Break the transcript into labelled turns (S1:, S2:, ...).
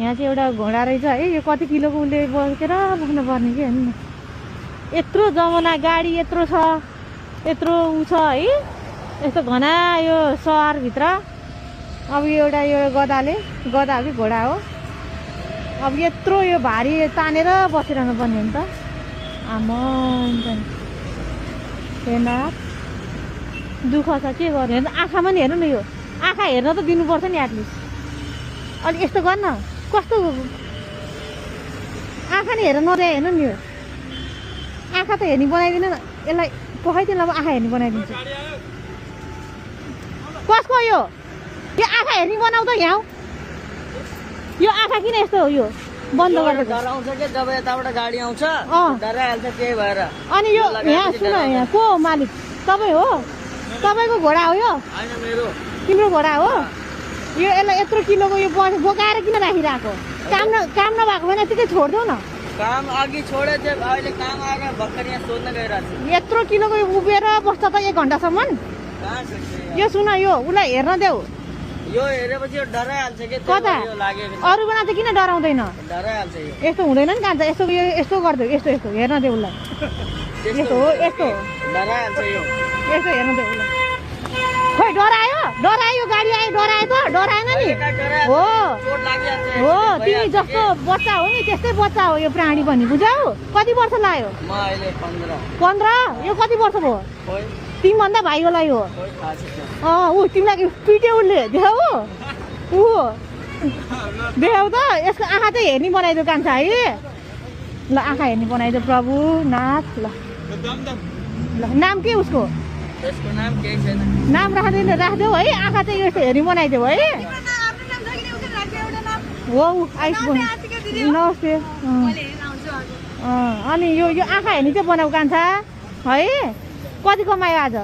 S1: यहाँ चाहिँ एउटा घोडा रहेछ है। यो कति किलोको उसले बोकेर बोक्नुपर्ने कि हेर्नु न। यत्रो जमाना गाडी यत्रो छ, यत्रो ऊ छ है। यस्तो घना यो सहरभित्र। अब यो एउटा यो गधा हो कि घोडा हो। अब यत्रो यो भारी तानेर बसिरहनु पर्ने हो नि त। हेर्न दुःख छ, के गर्नु। आँखामा नि हेर्नु न, यो आँखा हेर्न त दिनुपर्छ नि एटलिस्ट। अलिक यस्तो गर्न, कस्तो आँखा नि हेर्न नदिए हेर्नु नि। यो आँखा त हेर्ने बनाइदिन न यसलाई, पखाइदिनु। अब आँखा हेर्ने बनाइदिन्छु। कसको यो आँखा हेर्ने बनाऊ त यहाँ। यो आँखा किन यस्तो हो? यो बन्द गरेर
S2: डराउँछ के जब यताबाट गाडी आउँछ डराइहाल्छ त्यही भएर।
S1: अनि यो यहाँ सुन, यहाँ को हो मालिक? तपाईँ हो? तपाईँको घोडा हो यो?
S2: होइन मेरो।
S1: तिम्रो घोडा हो यो? यसलाई यत्रो किलोको यो बोकाएर किन राखिरहेको? काम नभएको भने यतिकै छोडिदेऊ न।
S2: काम अघि छोडे चाहिँ अहिले काम आएर भर्खर यहाँ सोध्न गइरहेको छु।
S1: यत्रो किलोको यो उभिएर बस्छ त 1 घन्टासम्म?
S2: कहाँ छोड्छ?
S1: यो सुन, यो उसलाई हेर्न देऊ।
S2: यो हेरेपछि डराइहाल्छ के?
S1: कता अरू बेला त किन डराउँदैन?
S2: डराइहाल्छ यो।
S1: यस्तो हुँदैन नि कान्छ। यस्तो यस्तो गरिदेऊ। यस्तो यस्तो हेर्न देऊ उसलाई। यस्तो हो, यस्तो
S2: डराइहाल्छ यो।
S1: यस्तो हेर्न देऊ उसलाई। खोइ डरायो गाडी आयो, डरायो त? डराएन नि हो। तिमी जस्तो बच्चा हो नि त्यस्तै बच्चा हो यो प्राणी पनि, बुझ्यौ? कति वर्ष लाग्यो?
S2: म अहिले
S1: 15। यो कति वर्ष भयो? तिमीभन्दा भाइ होला यो। ऊ तिमीलाई पिट्यो उसले, देखाऊ देखाऊ त। यसको आँखा चाहिँ हेर्ने बनाइदियो कान्छा है। ल आँखा हेर्ने बनाइदियो प्रभु नाथ। ल नाम के उसको?
S2: त्यसको नाम केही छैन।
S1: नाम राखिदेऊ है। आँखा चाहिँ यस्तो हेर्ने बनाइदियो है। हो आइस नमस्ते। अनि यो आँखा हेर्ने चाहिँ बनाऊ कान्छा है। कति कमायो आज?